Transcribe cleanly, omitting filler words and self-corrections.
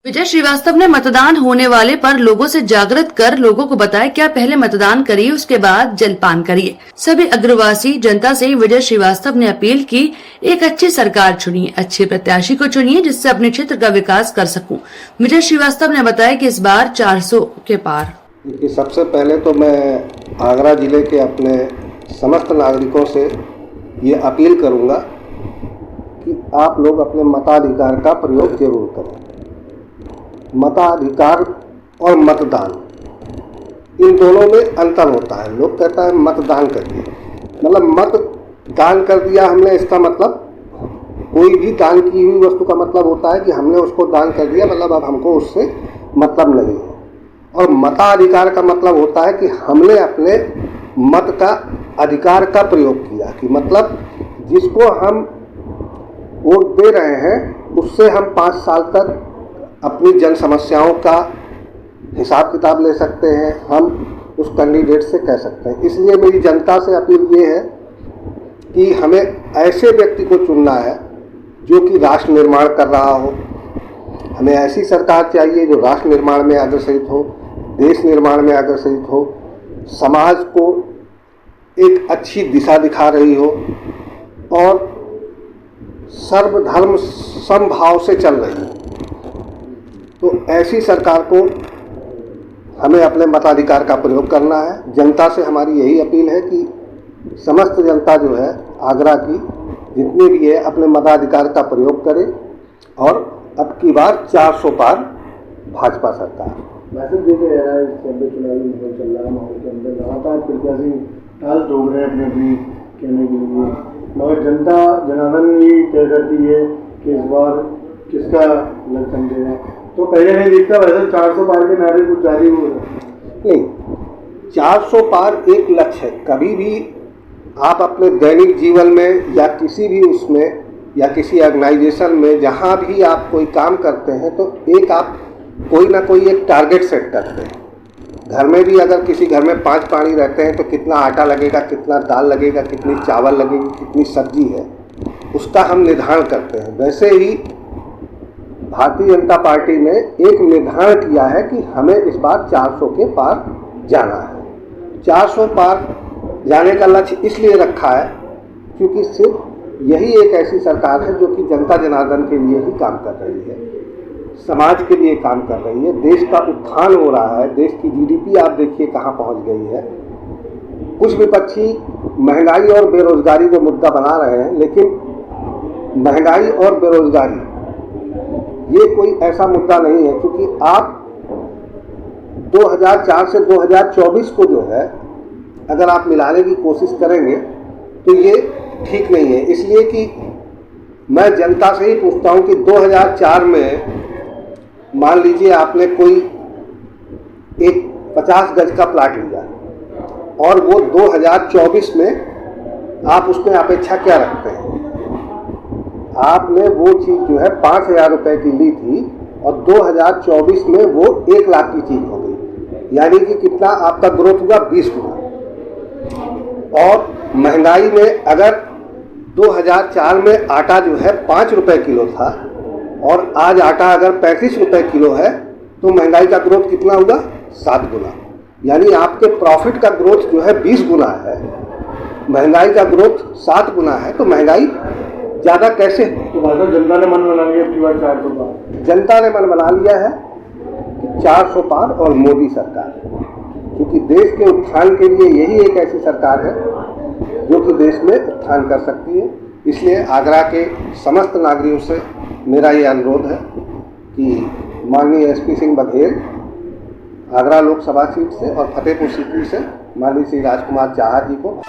विजय श्रीवास्तव ने मतदान होने वाले पर लोगों से जागृत कर लोगों को बताया क्या पहले मतदान करिए, उसके बाद जलपान करिए। सभी अग्रवासी जनता से विजय श्रीवास्तव ने अपील की, एक अच्छी सरकार चुनिए, अच्छे प्रत्याशी को चुनिए जिससे अपने क्षेत्र का विकास कर सकूं। विजय श्रीवास्तव ने बताया कि इस बार 400 के पार। सबसे पहले तो मैं आगरा जिले के अपने समस्त नागरिकों से ये अपील करूंगा कि आप लोग अपने मताधिकार का प्रयोग जरूर करें। मताधिकार और मतदान, इन दोनों में अंतर होता है। लोग कहता है मतदान करिए, मतलब मतदान कर दिया हमने, इसका मतलब कोई भी दान की हुई वस्तु का मतलब होता है कि हमने उसको दान कर दिया, मतलब अब हमको उससे मतलब नहीं है। और मताधिकार का मतलब होता है कि हमने अपने मत का अधिकार का प्रयोग किया, कि मतलब जिसको हम वोट दे रहे हैं उससे हम 5 साल तक अपनी जन समस्याओं का हिसाब किताब ले सकते हैं, हम उस कैंडिडेट से कह सकते हैं। इसलिए मेरी जनता से अपील ये है कि हमें ऐसे व्यक्ति को चुनना है जो कि राष्ट्र निर्माण कर रहा हो। हमें ऐसी सरकार चाहिए जो राष्ट्र निर्माण में अग्रसरित हो, देश निर्माण में अग्रसरित हो, समाज को एक अच्छी दिशा दिखा रही हो और सर्वधर्म समभाव से चल रही हो। तो ऐसी सरकार को हमें अपने मताधिकार का प्रयोग करना है। जनता से हमारी यही अपील है कि समस्त जनता जो है आगरा की जितनी भी है अपने मताधिकार का प्रयोग करे और अब की बार 400 पार भाजपा सरकार। वैसे देखे चुनावी माहौल चल रहा है, माहौल के अंदर लगातार प्रत्याशी टाल ठोक रहे हैं अपने अपनी कहने के लिए, मगर जनता जनार्दन ही तय करती है कि इस बार किसका लक्षण दे रहे हैं। तो पहले नहीं दिखता, वैसे 400 पार के नारे कुछ जारी हो रहे नहीं, 400 पार एक लक्ष्य है। कभी भी आप अपने दैनिक जीवन में या किसी भी उसमें या किसी ऑर्गेनाइजेशन में जहाँ भी आप कोई काम करते हैं तो एक आप कोई ना कोई एक टारगेट सेट करते हैं। घर में भी अगर किसी घर में 5 प्राणी रहते हैं तो कितना आटा लगेगा, कितना दाल लगेगा, कितनी चावल लगेगी, कितनी सब्जी है, उसका हम निर्धारण करते हैं। वैसे ही भारतीय जनता पार्टी ने एक निर्धारण किया है कि हमें इस बार 400 के पार जाना है। 400 पार जाने का लक्ष्य इसलिए रखा है क्योंकि सिर्फ यही एक ऐसी सरकार है जो कि जनता जनार्दन के लिए ही काम कर रही है, समाज के लिए काम कर रही है। देश का उत्थान हो रहा है, देश की जीडीपी आप देखिए कहाँ पहुँच गई है। कुछ विपक्षी महंगाई और बेरोजगारी को मुद्दा बना रहे हैं, लेकिन महंगाई और बेरोजगारी ये कोई ऐसा मुद्दा नहीं है, क्योंकि आप 2004 से 2024 को जो है अगर आप मिलाने की कोशिश करेंगे तो ये ठीक नहीं है। इसलिए कि मैं जनता से ही पूछता हूँ कि 2004 में मान लीजिए आपने कोई एक 50 गज का प्लाट लिया और वो 2024 में आप उसमें अपेक्षा क्या रखते हैं? आपने वो चीज़ जो है 5,000 रुपये की ली थी और 2024 में वो 1 लाख की चीज़ हो गई, यानी कि कितना आपका ग्रोथ हुआ? 20 गुना। और महंगाई में अगर 2004 में आटा जो है 5 रुपये किलो था और आज आटा अगर 35 रुपये किलो है तो महंगाई का ग्रोथ कितना होगा? 7 गुना। यानी आपके प्रॉफिट का ग्रोथ जो है 20 गुना है, महंगाई का ग्रोथ 7 गुना है, तो महंगाई ज़्यादा कैसे? तो भाजपा जनता ने मन बना लिया, 400 पार जनता ने मन बना लिया है कि 400 पार और मोदी सरकार, क्योंकि देश के उत्थान के लिए यही एक ऐसी सरकार है जो कि देश में उत्थान कर सकती है। इसलिए आगरा के समस्त नागरिकों से मेरा ये अनुरोध है कि माननीय एसपी सिंह बघेल आगरा लोकसभा सीट से और फतेहपुर सीकरी से माननीय श्री राजकुमार चाहा जी को